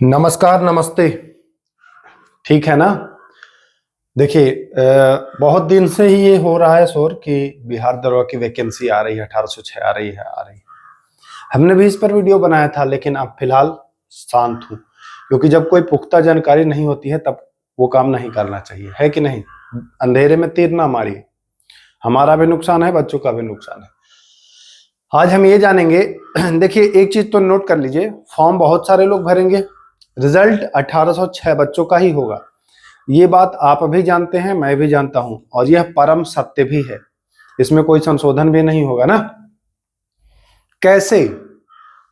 नमस्कार, नमस्ते। ठीक है ना। देखिए, बहुत दिन से ही ये हो रहा है शोर कि बिहार दरोगा की वैकेंसी आ रही है, 1806 आ रही है। हमने भी इस पर वीडियो बनाया था, लेकिन अब फिलहाल शांत हूँ, क्योंकि जब कोई पुख्ता जानकारी नहीं होती है तब वो काम नहीं करना चाहिए, है कि नहीं। अंधेरे में तीर ना मारिए, हमारा भी नुकसान है, बच्चों का भी नुकसान है। आज हम ये जानेंगे देखिए, एक चीज तो नोट कर लीजिए, फॉर्म बहुत सारे लोग भरेंगे, रिजल्ट 1806 बच्चों का ही होगा। ये बात आप भी जानते हैं, मैं भी जानता हूं, और यह परम सत्य भी है, इसमें कोई संशोधन भी नहीं होगा ना। कैसे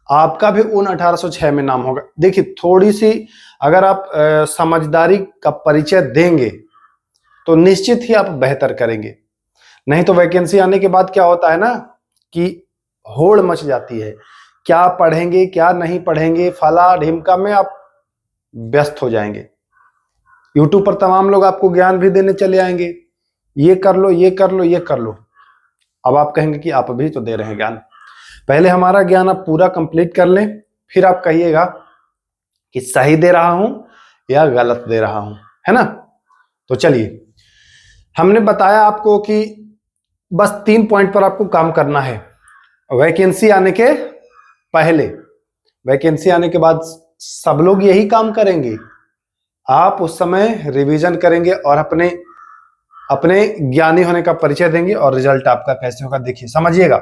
आपका भी उन 1806 में नाम होगा। देखिए, थोड़ी सी अगर आप समझदारी का परिचय देंगे तो निश्चित ही आप बेहतर करेंगे। नहीं तो वैकेंसी आने के बाद क्या होता है ना कि होड़ मच जाती है, क्या पढ़ेंगे क्या नहीं पढ़ेंगे, फला ढिमका में आप व्यस्त हो जाएंगे। यूट्यूब पर तमाम लोग आपको ज्ञान भी देने चले आएंगे, ये कर लो, ये कर लो, ये कर लो। अब आप कहेंगे कि आप भी तो दे रहे हैं ज्ञान। पहले हमारा ज्ञान आप पूरा कंप्लीट कर लें, फिर आप कहिएगा कि सही दे रहा हूं या गलत दे रहा हूं, है ना। तो चलिए, हमने बताया आपको कि बस 3 पॉइंट पर आपको काम करना है वैकेंसी आने के पहले। वैकेंसी आने के बाद सब लोग यही काम करेंगे। आप उस समय रिवीजन करेंगे और अपने अपने ज्ञानी होने का परिचय देंगे, और रिजल्ट आपका कैसे होगा देखिए, समझिएगा।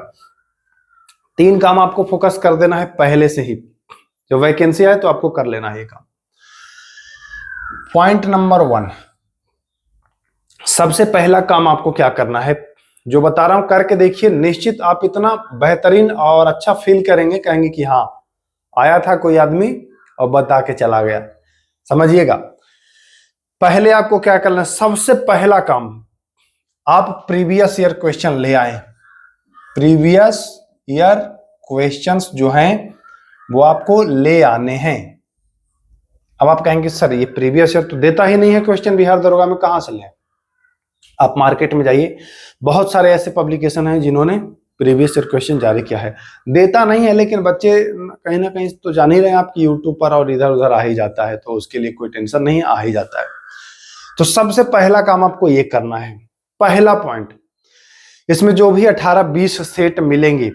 3 काम आपको फोकस कर देना है पहले से ही, जो वैकेंसी आए तो आपको कर लेना है ये काम। पॉइंट नंबर 1, सबसे पहला काम आपको क्या करना है, जो बता रहा हूं करके देखिए, निश्चित आप इतना बेहतरीन और अच्छा फील करेंगे, कहेंगे कि हाँ, आया था कोई आदमी और बता के चला गया। समझिएगा, पहले आपको क्या करना है, सबसे पहला काम, आप प्रीवियस ईयर क्वेश्चन ले आए। प्रीवियस ईयर क्वेश्चंस जो हैं वो आपको ले आने हैं। अब आप कहेंगे सर ये प्रीवियस ईयर तो देता ही नहीं है क्वेश्चन बिहार दरोगा में, कहां से लें। आप मार्केट में जाइए, बहुत सारे ऐसे पब्लिकेशन हैं जिन्होंने प्रीवियस ईयर क्वेश्चन जारी किया है। देता नहीं है, लेकिन बच्चे कहीं ना कहीं तो जान ही रहे हैं आपकी यूट्यूब पर, और इधर उधर आ ही जाता है, तो उसके लिए कोई टेंशन नहीं, आ ही जाता है। तो सबसे पहला काम आपको ये करना है, पहला पॉइंट, इसमें जो भी 18-20 सेट मिलेंगे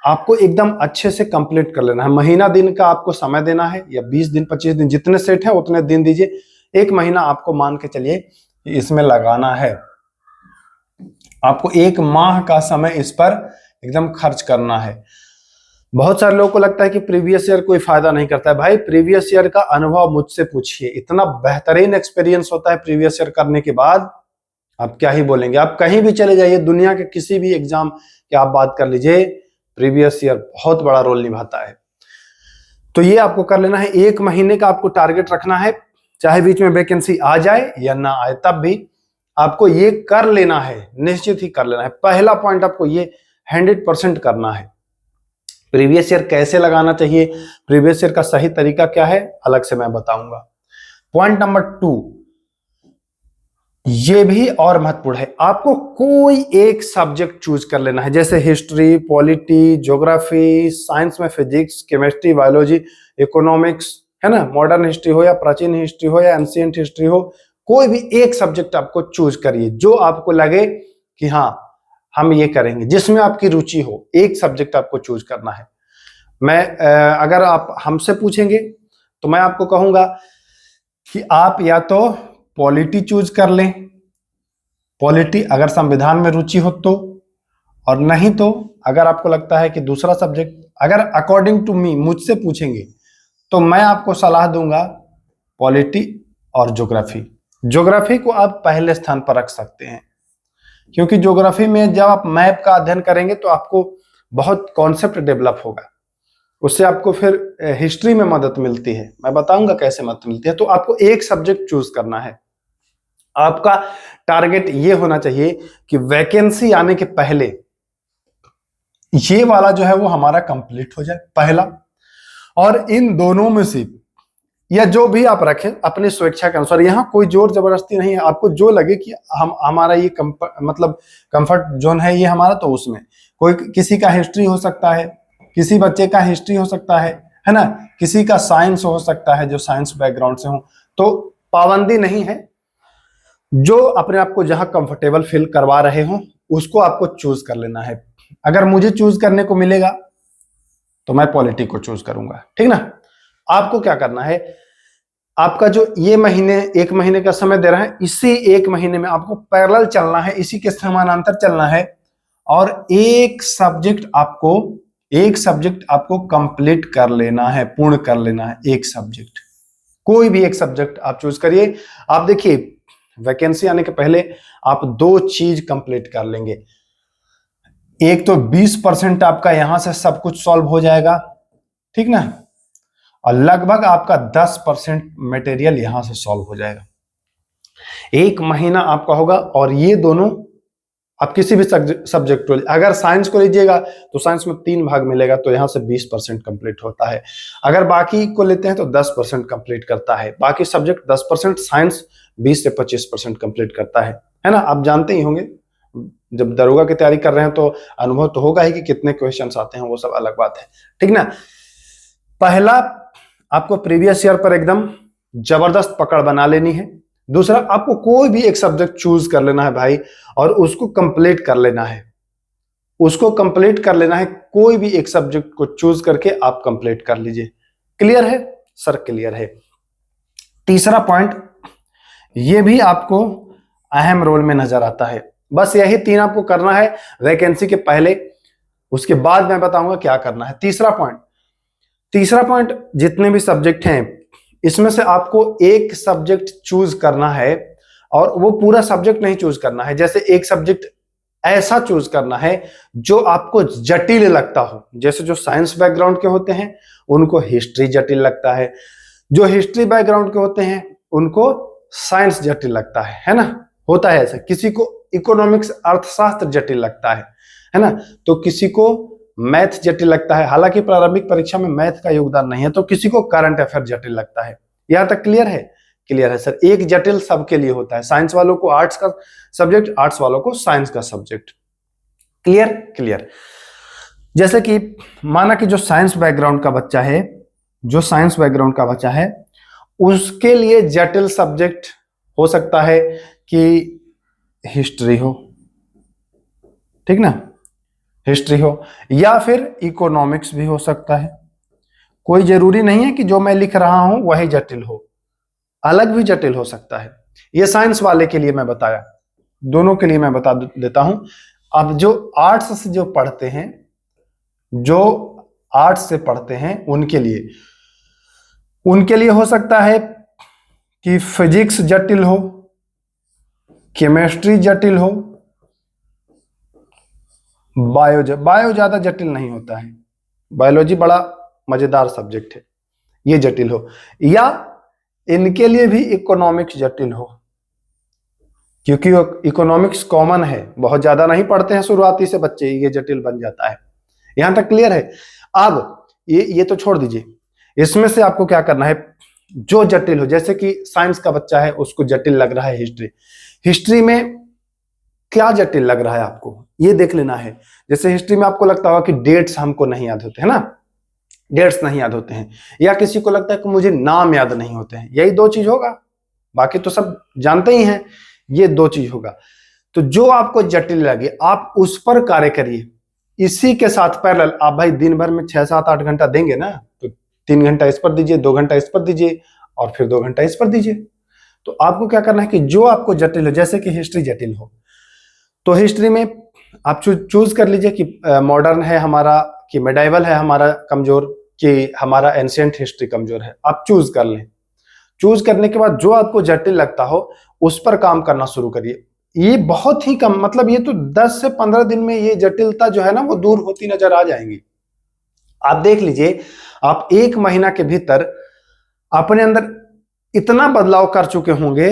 आपको एकदम अच्छे से कंप्लीट कर लेना है। महीना दिन का आपको समय देना है, या 20 दिन 25 दिन जितने सेट है उतने दिन दीजिए। 1 महीना आपको मान के चलिए इसमें लगाना है। आपको 1 माह का समय इस पर एकदम खर्च करना है। बहुत सारे लोगों को लगता है कि प्रीवियस ईयर कोई फायदा नहीं करता है। भाई, प्रीवियस ईयर का अनुभव मुझसे पूछिए, इतना बेहतरीन एक्सपीरियंस होता है प्रीवियस ईयर करने के बाद, आप क्या ही बोलेंगे। आप कहीं भी चले जाइए, दुनिया के किसी भी एग्जाम की आप बात कर लीजिए, प्रीवियस ईयर बहुत बड़ा रोल निभाता है। तो ये आपको कर लेना है। 1 महीने का आपको टारगेट रखना है, चाहे बीच में वैकेंसी आ जाए या ना आए, तब भी आपको ये कर लेना है, निश्चित ही कर लेना है। पहला पॉइंट आपको ये 100% करना है। प्रीवियस ईयर कैसे लगाना चाहिए, प्रीवियस ईयर का सही तरीका क्या है, अलग से मैं बताऊंगा। पॉइंट नंबर 2, ये भी और महत्वपूर्ण है, आपको कोई एक सब्जेक्ट चूज कर लेना है, जैसे हिस्ट्री, पॉलिटी, ज्योग्राफी, साइंस में फिजिक्स, केमिस्ट्री, बायोलॉजी, इकोनॉमिक्स, है ना। मॉडर्न हिस्ट्री हो या प्राचीन हिस्ट्री हो या एंशिएंट हिस्ट्री हो, कोई भी एक सब्जेक्ट आपको चूज करिए जो आपको लगे कि हाँ हम ये करेंगे, जिसमें आपकी रुचि हो। एक सब्जेक्ट आपको चूज करना है। अगर आप हमसे पूछेंगे तो मैं आपको कहूंगा कि आप या तो पॉलिटी चूज कर लें, पॉलिटी अगर संविधान में रुचि हो तो, और नहीं तो अगर आपको लगता है कि दूसरा सब्जेक्ट, अगर अकॉर्डिंग टू मी मुझसे पूछेंगे तो मैं आपको सलाह दूंगा पॉलिटी और ज्योग्राफी। ज्योग्राफी को आप पहले स्थान पर रख सकते हैं, क्योंकि ज्योग्राफी में जब आप मैप का अध्ययन करेंगे तो आपको बहुत कॉन्सेप्ट डेवलप होगा, उससे आपको फिर हिस्ट्री में मदद मिलती है, मैं बताऊंगा कैसे मदद मिलती है। तो आपको एक सब्जेक्ट चूज करना है। आपका टारगेट ये होना चाहिए कि वैकेंसी आने के पहले ये वाला जो है वो हमारा कंप्लीट हो जाए, पहला। और इन दोनों में से या जो भी आप रखें अपनी स्वेच्छा के अनुसार, यहाँ कोई जोर जबरदस्ती नहीं है। आपको जो लगे कि हमारा ये मतलब कंफर्ट जोन है ये हमारा, तो उसमें कोई किसी का हिस्ट्री हो सकता है, किसी बच्चे का हिस्ट्री हो सकता है, है ना। किसी का साइंस हो सकता है, जो साइंस बैकग्राउंड से हो, तो पाबंदी नहीं है। जो अपने आप को जहां कंफर्टेबल फील करवा रहे हो उसको आपको चूज कर लेना है। अगर मुझे चूज करने को मिलेगा तो मैं पॉलिटी को चूज करूंगा, ठीक ना। आपको क्या करना है, आपका जो ये महीने 1 महीने का समय दे रहा है, इसी 1 महीने में आपको पैरेलल चलना है, इसी के समानांतर चलना है, और एक सब्जेक्ट आपको कंप्लीट कर लेना है, पूर्ण कर लेना है। एक सब्जेक्ट, कोई भी एक सब्जेक्ट आप चूज करिए। आप देखिए, वैकेंसी आने के पहले आप 2 चीज कंप्लीट कर लेंगे। एक तो 20% आपका यहां से सब कुछ सॉल्व हो जाएगा, ठीक ना, और लगभग आपका 10% मटेरियल यहां से सॉल्व हो जाएगा। 1 महीना आपका होगा, और ये दोनों आप किसी भी सब्जेक्ट को, अगर साइंस को लीजिएगा तो साइंस में 3 भाग मिलेगा, तो यहां से 20% कंप्लीट होता है। अगर बाकी को लेते हैं तो 10% कंप्लीट करता है। बाकी सब्जेक्ट 10%, साइंस 20 से 25% कंप्लीट करता है ना। आप जानते ही होंगे, जब दरोगा की तैयारी कर रहे हैं तो अनुभव तो होगा ही कि कितने क्वेश्चंस आते हैं, वो सब अलग बात है, ठीक ना। पहला, आपको प्रीवियस ईयर पर एकदम जबरदस्त पकड़ बना लेनी है। दूसरा, आपको कोई भी एक सब्जेक्ट चूज कर लेना है भाई, और उसको कंप्लीट कर लेना है। कोई भी एक सब्जेक्ट को चूज करके आप कंप्लीट कर लीजिए। क्लियर है सर? क्लियर है। तीसरा पॉइंट, ये भी आपको अहम रोल में नजर आता है। बस यही 3 आपको करना है वैकेंसी के पहले, उसके बाद मैं बताऊंगा क्या करना है। तीसरा पॉइंट, जितने भी सब्जेक्ट हैं इसमें से आपको एक सब्जेक्ट चूज करना है, और वो पूरा सब्जेक्ट नहीं चूज करना है। जैसे एक सब्जेक्ट ऐसा चूज करना है जो आपको जटिल लगता हो। जैसे जो साइंस बैकग्राउंड के होते हैं उनको हिस्ट्री जटिल लगता है, जो हिस्ट्री बैकग्राउंड के होते हैं उनको साइंस जटिल लगता है ना। होता है ऐसा। किसी को इकोनॉमिक्स अर्थशास्त्र जटिल लगता है ना। तो किसी को मैथ जटिल लगता है, हालांकि प्रारंभिक परीक्षा में मैथ का योगदान नहीं है। तो किसी को करंट अफेयर जटिल लगता है। यहां तक क्लियर है? क्लियर है सर। एक जटिल सबके लिए होता है, साइंस वालों को आर्ट्स का सब्जेक्ट, आर्ट्स वालों को साइंस का सब्जेक्ट। क्लियर। जैसे कि माना कि जो साइंस बैकग्राउंड का बच्चा है, उसके लिए जटिल सब्जेक्ट हो सकता है कि हिस्ट्री हो, ठीक ना, हिस्ट्री हो, या फिर इकोनॉमिक्स भी हो सकता है। कोई जरूरी नहीं है कि जो मैं लिख रहा हूं वही जटिल हो, अलग भी जटिल हो सकता है। ये साइंस वाले के लिए मैं बताया, दोनों के लिए मैं बता देता हूं। अब जो आर्ट्स से पढ़ते हैं उनके लिए हो सकता है कि फिजिक्स जटिल हो, केमिस्ट्री जटिल हो, बायो ज्यादा जटिल नहीं होता है, बायोलॉजी बड़ा मजेदार सब्जेक्ट है, ये जटिल हो, या इनके लिए भी इकोनॉमिक्स जटिल हो, क्योंकि इकोनॉमिक्स कॉमन है, बहुत ज्यादा नहीं पढ़ते हैं शुरुआती से बच्चे, ये जटिल बन जाता है। यहां तक क्लियर है? अब ये तो छोड़ दीजिए, इसमें से आपको क्या करना है, जो जटिल हो। जैसे कि साइंस का बच्चा है, उसको जटिल लग रहा है हिस्ट्री में क्या जटिल लग रहा है आपको, ये देख लेना है। जैसे हिस्ट्री में आपको लगता होगा कि डेट्स हमको नहीं याद होते, है ना, डेट्स नहीं याद होते हैं, या किसी को लगता है कि मुझे नाम याद नहीं होते हैं। यही 2 चीज होगा, बाकी तो सब जानते ही हैं। ये 2 चीज होगा। तो जो आपको जटिल लगे आप उस पर कार्य करिए। इसी के साथ पैरेलल आप भाई दिन भर में 6, 7, 8 घंटा देंगे ना, तो 3 घंटा इस पर दीजिए, 2 घंटा इस पर दीजिए, और फिर 2 घंटा इस पर दीजिए। तो आपको क्या करना है कि जो आपको जटिल हो, जैसे कि हिस्ट्री जटिल हो, तो हिस्ट्री में आप चूज कर लीजिए कि मॉडर्न है हमारा, कि मेडाइवल है हमारा कमजोर, कि हमारा एंशिएंट हिस्ट्री कमजोर है। आप चूज कर लें। चूज करने के बाद जो आपको जटिल लगता हो उस पर काम करना शुरू करिए। ये बहुत ही कम, मतलब ये तो 10 से 15 दिन में ये जटिलता जो है ना वो दूर होती नजर आ जाएंगी। आप देख लीजिए, आप 1 महीना के भीतर अपने अंदर इतना बदलाव कर चुके होंगे,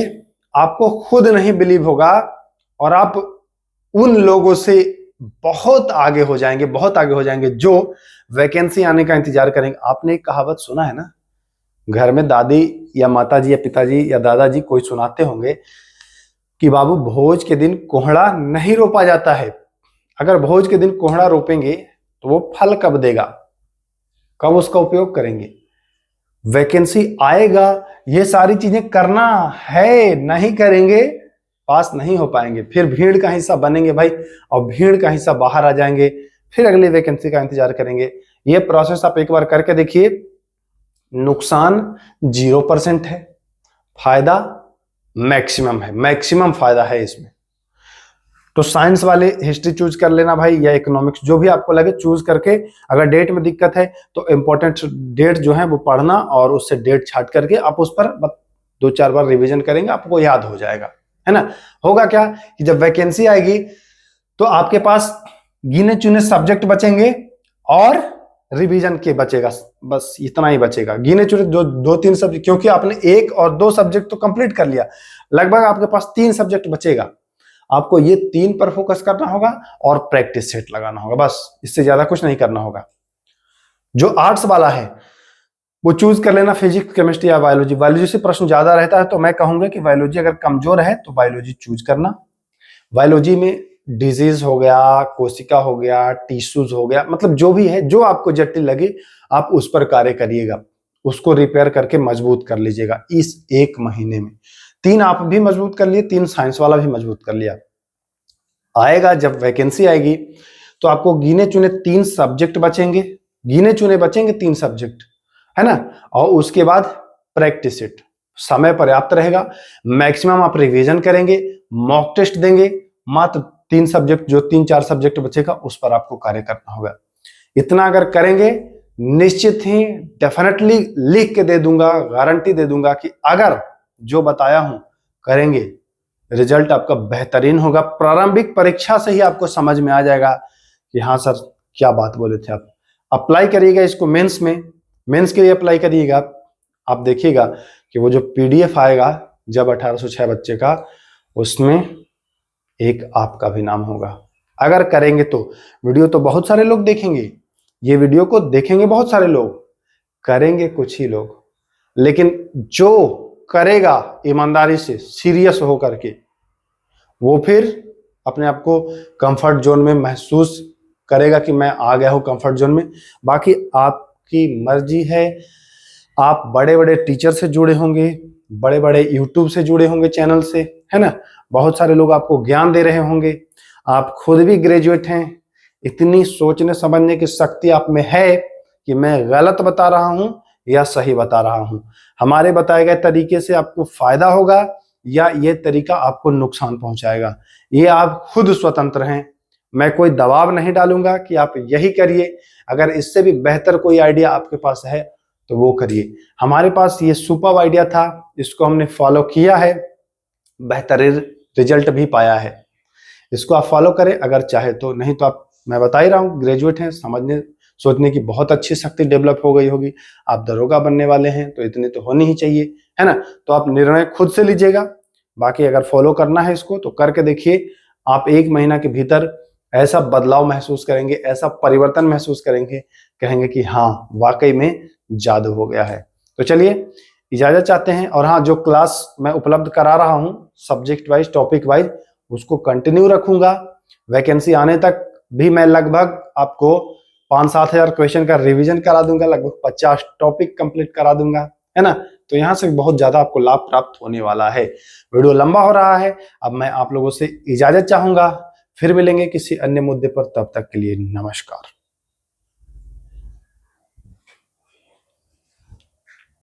आपको खुद नहीं बिलीव होगा, और आप उन लोगों से बहुत आगे हो जाएंगे जो वैकेंसी आने का इंतजार करेंगे। आपने एक कहावत सुना है ना, घर में दादी या माताजी या पिताजी या दादाजी कोई सुनाते होंगे कि बाबू भोज के दिन कोहड़ा नहीं रोपा जाता है। अगर भोज के दिन कोहड़ा रोपेंगे तो वो फल कब देगा? कब उसका उपयोग करेंगे? वैकेंसी आएगा, ये सारी चीजें करना है, नहीं करेंगे पास नहीं हो पाएंगे, फिर भीड़ का हिस्सा बनेंगे भाई, और भीड़ का हिस्सा बाहर आ जाएंगे, फिर अगली वैकेंसी का इंतजार करेंगे। ये प्रोसेस आप एक बार करके देखिए। नुकसान 0% है, फायदा मैक्सिमम है, मैक्सिमम फायदा है इसमें। तो साइंस वाले हिस्ट्री चूज कर लेना भाई, या इकोनॉमिक्स, जो भी आपको लगे चूज करके। अगर डेट में दिक्कत है तो इंपॉर्टेंट डेट जो है वो पढ़ना, और उससे डेट छाट करके आप उस पर 2-4 बार रिवीजन करेंगे, आपको याद हो जाएगा, है ना। होगा क्या कि जब वैकेंसी आएगी तो आपके पास गिने चुने सब्जेक्ट बचेंगे और रिवीजन के बचेगा, बस इतना ही बचेगा। गिने चुने जो 2-3 सब्जेक्ट, क्योंकि आपने 1 और 2 सब्जेक्ट तो कंप्लीट कर लिया, लगभग आपके पास 3 सब्जेक्ट बचेगा। आपको ये 3 पर फोकस करना होगा और प्रैक्टिस सेट लगाना होगा, बस इससे ज्यादा कुछ नहीं करना होगा। जो आर्ट्स वाला है वो चूज कर लेना फिजिक्स, केमिस्ट्री या बायोलॉजी। बायोलॉजी से प्रश्न ज्यादा रहता है तो मैं कहूंगा कि बायोलॉजी अगर कमजोर है तो बायोलॉजी चूज करना। बायोलॉजी में डिजीज हो गया, कोशिका हो गया, टिश्यूज हो गया, मतलब जो भी है, जो आपको जटिल लगे आप उस पर कार्य करिएगा, उसको रिपेयर करके मजबूत कर लीजिएगा इस 1 महीने में। 3 आप भी मजबूत कर लिए, 3 साइंस वाला भी मजबूत कर लिया। आएगा जब वैकेंसी आएगी तो आपको गिने चुने 3 सब्जेक्ट बचेंगे, गिने चुने बचेंगे 3 सब्जेक्ट, है ना। और उसके बाद प्रैक्टिस सेट, समय पर्याप्त रहेगा, मैक्सिमम आप रिवीजन करेंगे, मॉक टेस्ट देंगे, मात्र 3 सब्जेक्ट, जो 3-4 सब्जेक्ट बचेगा उस पर आपको कार्य करना होगा। इतना अगर करेंगे निश्चित ही डेफिनेटली लिख के दे दूंगा, गारंटी दे दूंगा कि अगर जो बताया हूं करेंगे, रिजल्ट आपका बेहतरीन होगा। प्रारंभिक परीक्षा से ही आपको समझ में आ जाएगा कि हाँ सर क्या बात बोले थे आप। अप्लाई करिएगा इसको मेंस में, मेंस के लिए अप्लाई करिएगा। आप देखिएगा कि वो जो पीडीएफ आएगा जब 1806 बच्चे का, उसमें एक आपका भी नाम होगा। अगर करेंगे तो वीडियो तो बहुत सारे लोग देखेंगे, ये वीडियो को देखेंगे बहुत सारे लोग, करेंगे कुछ ही लोग, लेकिन जो करेगा ईमानदारी से, सीरियस होकर के, वो फिर अपने आप को कंफर्ट जोन में महसूस करेगा कि मैं आ गया हूं कंफर्ट जोन में। बाकी आपकी मर्जी है। आप बड़े बड़े टीचर से जुड़े होंगे, बड़े बड़े यूट्यूब से जुड़े होंगे, चैनल से, है ना। बहुत सारे लोग आपको ज्ञान दे रहे होंगे, आप खुद भी ग्रेजुएट हैं, इतनी सोचने समझने की शक्ति आप में है कि मैं गलत बता रहा हूं या सही बता रहा हूं, हमारे बताए गए तरीके से आपको फायदा होगा या ये तरीका आपको नुकसान पहुंचाएगा, ये आप खुद स्वतंत्र हैं। मैं कोई दबाव नहीं डालूंगा कि आप यही करिए। अगर इससे भी बेहतर कोई आइडिया आपके पास है तो वो करिए। हमारे पास ये सुपर आइडिया था, इसको हमने फॉलो किया है, बेहतरीन रिजल्ट भी पाया है। इसको आप फॉलो करें अगर चाहे तो, नहीं तो आप, मैं बता ही रहा हूँ, ग्रेजुएट हैं, समझने सोचने की बहुत अच्छी शक्ति डेवलप हो गई होगी। आप दरोगा बनने वाले हैं तो इतनी तो होनी ही चाहिए, है ना। तो आप निर्णय खुद से लीजिएगा। बाकी अगर फॉलो करना है इसको तो करके देखिए, आप 1 महीना के भीतर ऐसा बदलाव महसूस करेंगे, ऐसा परिवर्तन महसूस करेंगे, कहेंगे कि हाँ वाकई में जादू हो गया है। तो चलिए इजाजत चाहते हैं। और हाँ, जो क्लास मैं उपलब्ध करा रहा हूँ सब्जेक्ट वाइज, टॉपिक वाइज, उसको कंटिन्यू रखूंगा। वैकेंसी आने तक भी मैं लगभग आपको 5-7 हजार क्वेश्चन का रिवीजन करा दूंगा, लगभग 50 टॉपिक कंप्लीट करा दूंगा, है ना। तो यहाँ से बहुत ज्यादा आपको लाभ प्राप्त होने वाला है। वीडियो लंबा हो रहा है, अब मैं आप लोगों से इजाजत चाहूंगा। फिर मिलेंगे किसी अन्य मुद्दे पर, तब तक के लिए नमस्कार।